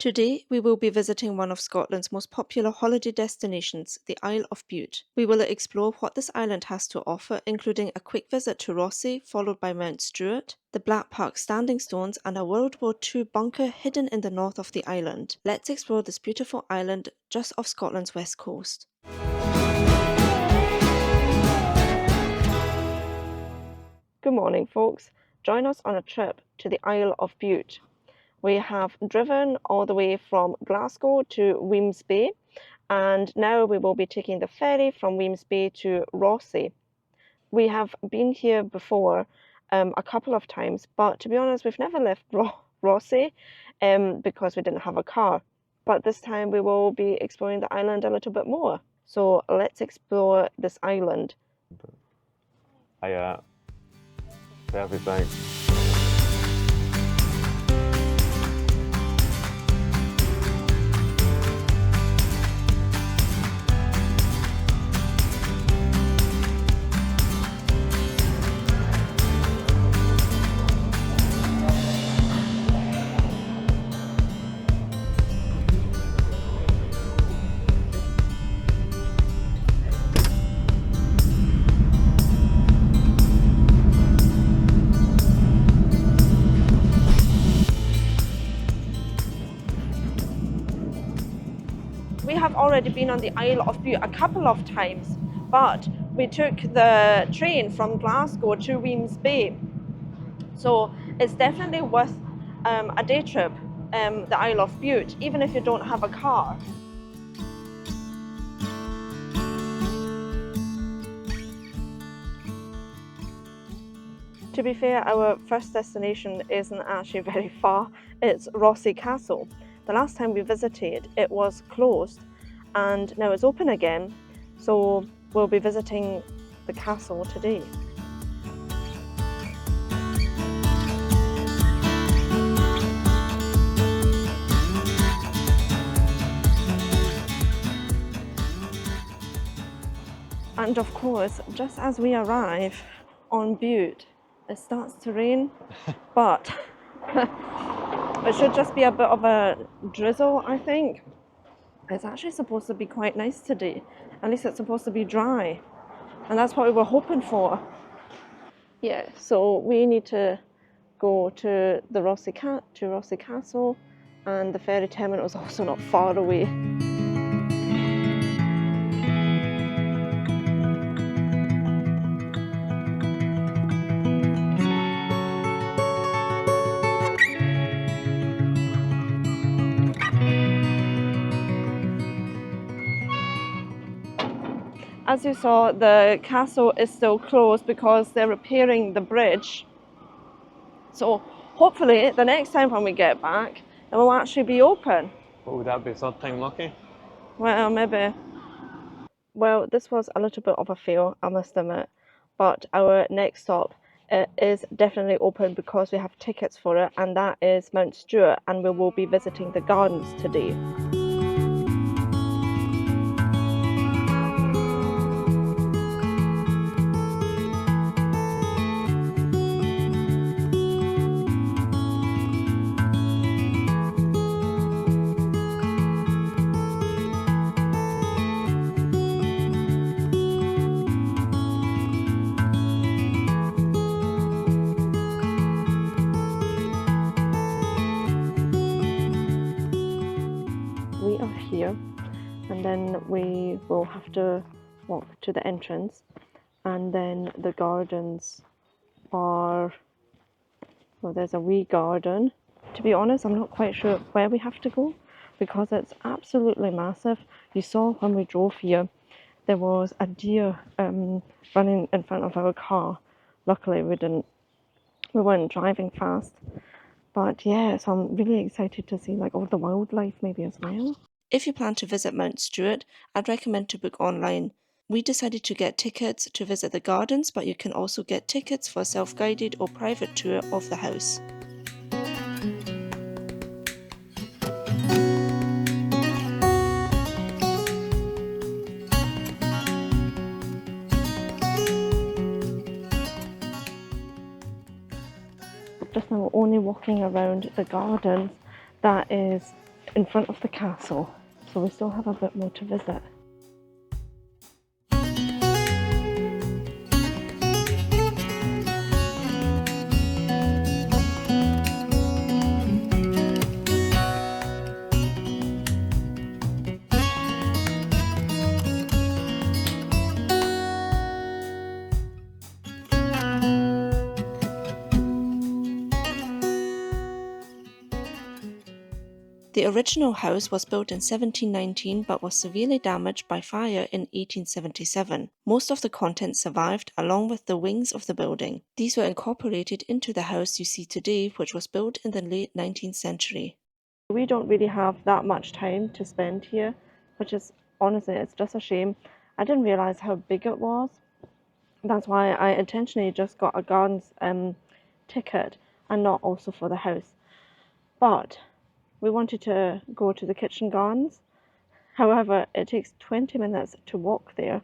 Today, we will be visiting one of Scotland's most popular holiday destinations, the Isle of Bute. We will explore what this island has to offer, including a quick visit to Rothesay, followed by Mount Stuart, the Blackpark Standing Stones, and a World War II bunker hidden in the north of the island. Let's explore this beautiful island just off Scotland's west coast. Good morning, folks. Join us on a trip to the Isle of Bute. We have driven all the way from Glasgow to Wemyss Bay, and now we will be taking the ferry from Wemyss Bay to Rothesay. We have been here before a couple of times, but to be honest, we've never left Rothesay because we didn't have a car. But this time we will be exploring the island a little bit more. So let's explore this island. Perfect, thanks. We have already been on the Isle of Bute a couple of times, but we took the train from Glasgow to Wemyss Bay. So it's definitely worth a day trip, the Isle of Bute, even if you don't have a car. To be fair, our first destination isn't actually very far. It's Rothesay Castle. The last time we visited, it was closed, and now it's open again. So we'll be visiting the castle today. And of course, just as we arrive on Bute, it starts to rain, but it should just be a bit of a drizzle, I think. It's actually supposed to be quite nice today. At least it's supposed to be dry. And that's what we were hoping for. Yeah, so we need to go to the Rothesay Castle, and the ferry terminal is also not far away. As you saw, the castle is still closed because they're repairing the bridge. So hopefully the next time when we get back, it will actually be open. What would that be, third time lucky? Well, maybe. Well, this was a little bit of a fail, I must admit. But our next stop is definitely open because we have tickets for it, and that is Mount Stuart, and we will be visiting the gardens today. We are here, and then we will have to walk to the entrance, and then the gardens are, well, there's a wee garden. To be honest, I'm not quite sure where we have to go because it's absolutely massive. You saw when we drove here, there was a deer running in front of our car. Luckily we weren't driving fast. But yeah, so I'm really excited to see like all the wildlife maybe as well. If you plan to visit Mount Stuart, I'd recommend to book online. We decided to get tickets to visit the gardens, but you can also get tickets for a self-guided or private tour of the house. Just now only walking around the gardens, that is in front of the castle, so we still have a bit more to visit. The original house was built in 1719 but was severely damaged by fire in 1877. Most of the contents survived, along with the wings of the building. These were incorporated into the house you see today, which was built in the late 19th century. We don't really have that much time to spend here, which is, honestly, it's just a shame. I didn't realise how big it was. That's why I intentionally just got a gardens ticket and not also for the house. But we wanted to go to the kitchen gardens. However, it takes 20 minutes to walk there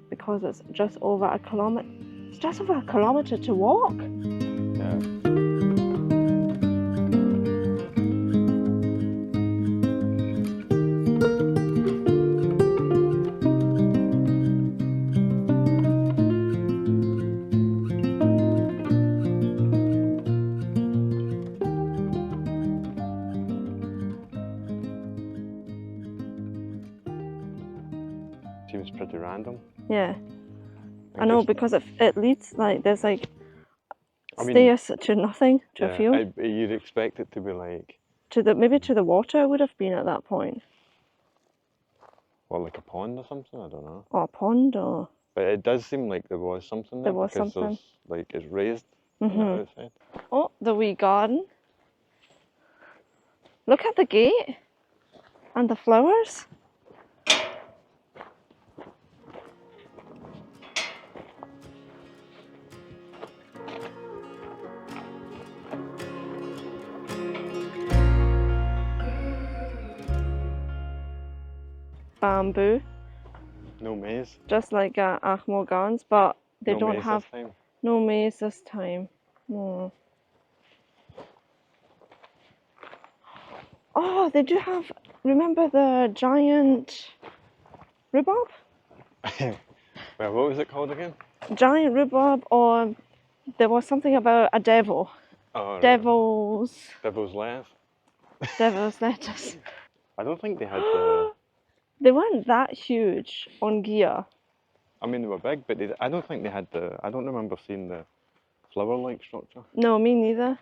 because it's just over a kilometre. It's just over a kilometre to walk. Yeah. Seems pretty random. Yeah, Like I know, just- because it leads, like, there's like I mean, stairs to nothing, to a yeah, field. you'd expect it to be like, To the, maybe to the water would have been at that point. what, like a pond or something? I don't know. Or a pond, or... But it does seem like there was something there, There was because something. there's, like, it's raised on the outside. Oh, the wee garden. Look at the gate and the flowers. Bamboo, No maze. just like Achmore Gardens, but they No don't maze have this time. no maze this time. No. Oh, they do have. Remember the giant rhubarb? Well, what was it called again? Giant rhubarb, or there was something about a devil. Oh, right. Devil's Devil's lettuce. lettuce. I don't think they had the. They weren't that huge on gear. I mean, they were big, but I don't think they had the. I don't remember seeing the flower-like structure. No, me neither.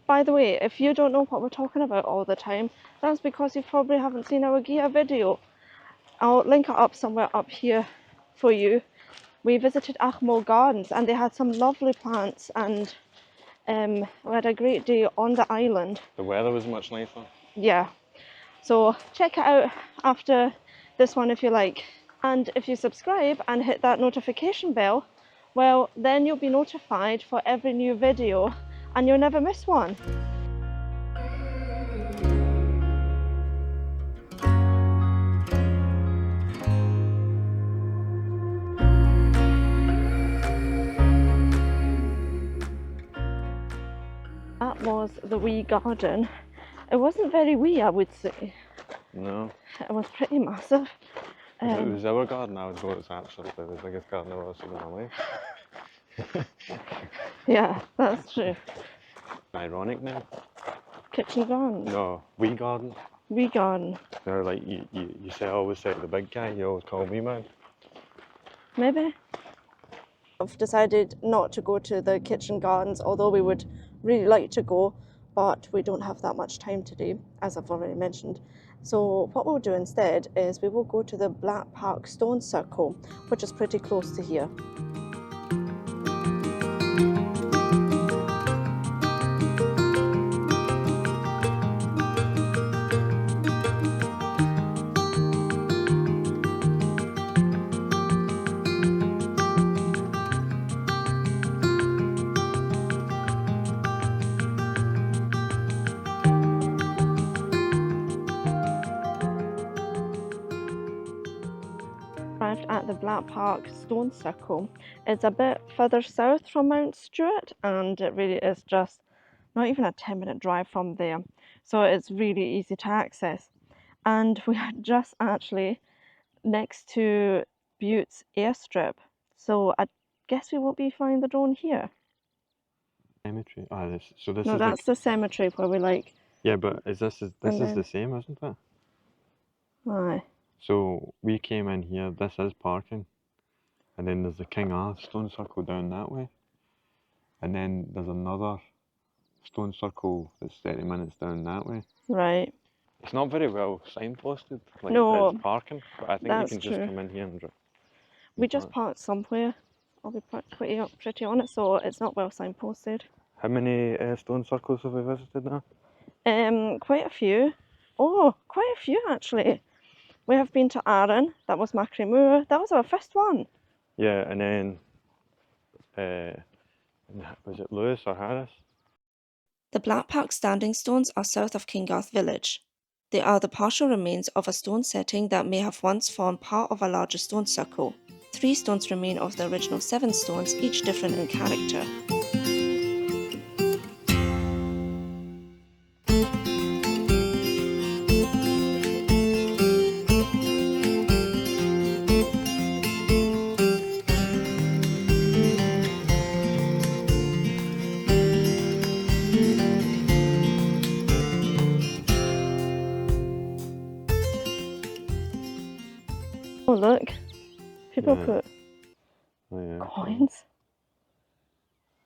By the way, if you don't know what we're talking about all the time, that's because you probably haven't seen our gear video. I'll link it up somewhere up here for you. We visited Achmore Gardens and they had some lovely plants, and we had a great day on the island. The weather was much nicer. Yeah, so check it out after this one if you like. And if you subscribe and hit that notification bell, well, then you'll be notified for every new video and you'll never miss one. That was the wee garden. It wasn't very wee, I would say. No. It was pretty massive. If it was our garden, I would go, it's absolutely the biggest garden I've ever seen in my life. Yeah, that's true. Ironic now. Kitchen garden. No, wee garden. Wee garden. They're like, you say, I always say the big guy, you always call me man. Maybe. I've decided not to go to the kitchen gardens, although we would really like to go, but we don't have that much time today, as I've already mentioned. So what we'll do instead is we will go to the Blackpark Stone Circle, which is pretty close to here. Arrived at the Blackpark Stone Circle. It's a bit further south from Mount Stuart, and it really is just not even a 10-minute drive from there, so it's really easy to access. and we are just actually next to Bute's airstrip, so I guess we won't be flying the drone here. Cemetery. Ah, this. So this No, is that's the cemetery where we like. Yeah, but this is then, the same, isn't it? Aye. So we came in here. This is parking, and then there's the King Arthur Stone Circle down that way, and then there's another stone circle that's 30 minutes down that way. Right. It's not very well signposted. Like No, it's parking, but I think you that's can just true. come in here and. We just parked somewhere. I'll be pretty honest, so it's not well signposted. How many stone circles have we visited now? Quite a few. Oh, quite a few actually. We have been to Arran. That was Macri Moor. That was our first one. Yeah, and then was it Lewis or Harris? The Blackpark Standing Stones are south of Kingarth village. They are the partial remains of a stone setting that may have once formed part of a larger stone circle. 3 stones remain of the original 7 stones, each different in character. Oh look, people Yeah. put Oh, yeah. coins.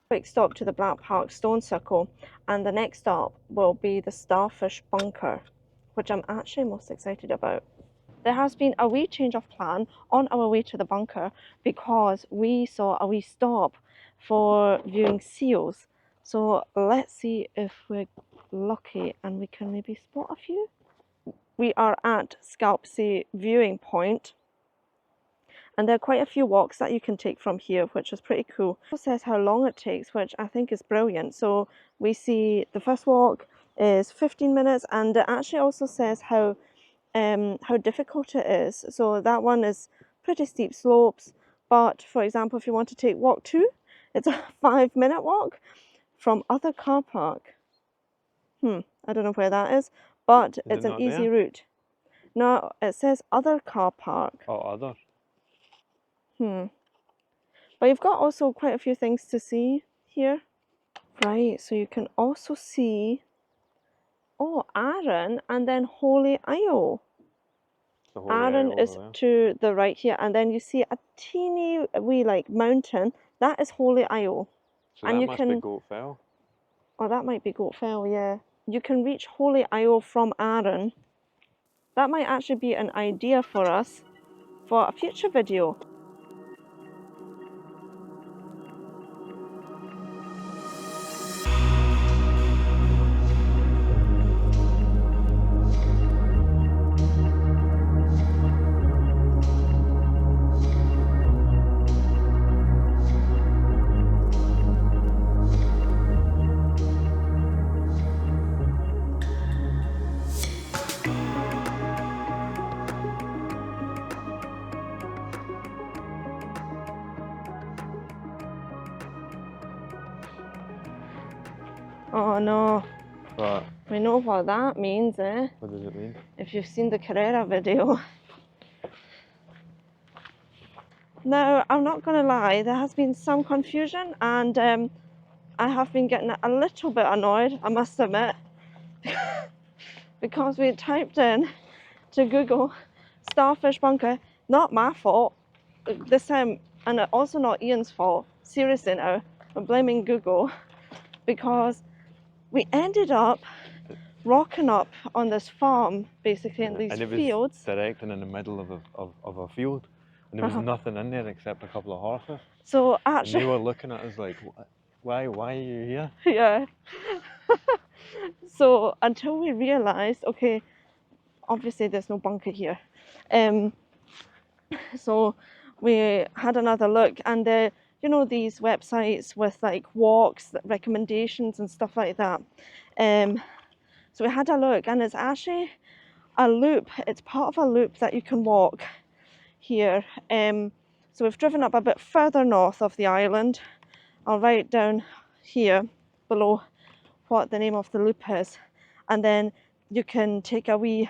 Quick stop to the Blackpark Stone Circle, and the next stop will be the Starfish Bunker, which I'm actually most excited about. There has been a wee change of plan on our way to the bunker because we saw a wee stop for viewing seals. So let's see if we're lucky and we can maybe spot a few. We are at Scalpsie Viewing Point, and there are quite a few walks that you can take from here, which is pretty cool. It says how long it takes, which I think is brilliant. So we see the first walk is 15 minutes, and it actually also says how difficult it is. So that one is pretty steep slopes, but for example, if you want to take walk 2, it's a 5-minute walk from other car park. I don't know where that is, but it's an easy route. No, it says other car park. Oh, other. But you've got also quite a few things to see here. Right, so you can also see, oh, Arran and then Holy Isle. Arran is to the right here, and then you see a teeny wee like mountain. That is Holy Isle. So and that you must can be Goat Fell. Oh, that might be Goat Fell, yeah. You can reach Holy Isle from Arran. That might actually be an idea for us for a future video. Oh no. What? We know what that means, eh? What does it mean? If you've seen the Carrera video. Now, I'm not going to lie, there has been some confusion, and I have been getting a little bit annoyed, I must admit, because we typed in to Google Starfish Bunker. Not my fault this time, and also not Ian's fault. Seriously now, I'm blaming Google, because we ended up rocking up on this farm, basically, in these fields. And it was directing in the middle of a field, and there was nothing in there except a couple of horses. So actually, and they were looking at us like, why are you here? Yeah. So until we realised, okay, obviously there's no bunker here. So we had another look, and you know, these websites with like walks, recommendations and stuff like that. So we had a look, and it's actually a loop. It's part of a loop that you can walk here. So we've driven up a bit further north of the island. I'll write down here below what the name of the loop is, and then you can take a wee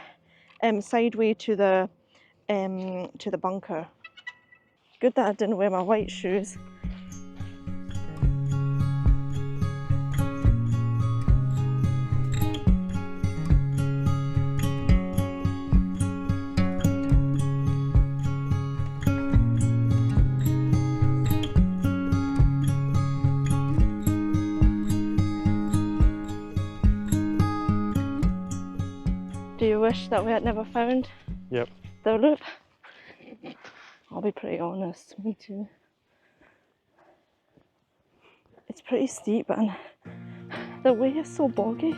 sideway to the bunker. Good that I didn't wear my white shoes. Do you wish that we had never found Yep. the loop? I'll be pretty honest, me too. It's pretty steep and the way is so boggy.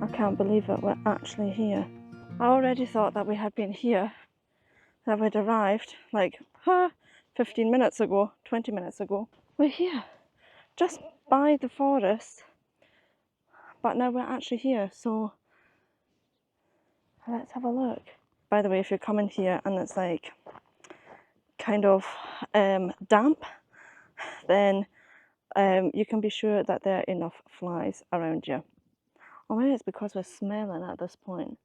I can't believe it, we're actually here. I already thought that we had been here, that we'd arrived like 15 minutes ago, 20 minutes ago. We're here, just by the forest, but now we're actually here, so let's have a look. By the way, if you're coming here and it's like kind of damp, then you can be sure that there are enough flies around you. Or maybe it's because we're smelling at this point.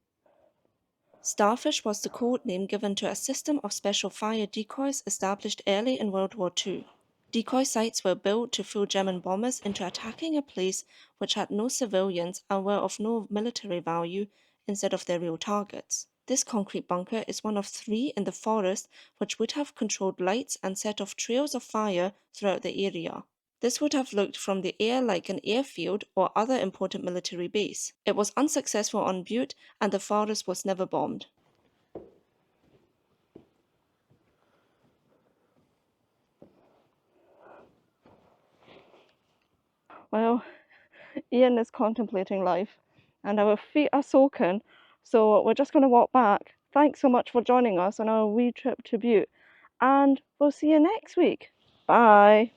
Starfish was the code name given to a system of special fire decoys established early in World War II. Decoy sites were built to fool German bombers into attacking a place which had no civilians and were of no military value instead of their real targets. This concrete bunker is one of 3 in the forest which would have controlled lights and set off trails of fire throughout the area. This would have looked from the air like an airfield or other important military base. It was unsuccessful on Bute and the forest was never bombed. Well, Ian is contemplating life and our feet are soaking, so we're just going to walk back. Thanks so much for joining us on our wee trip to Bute, and we'll see you next week. Bye.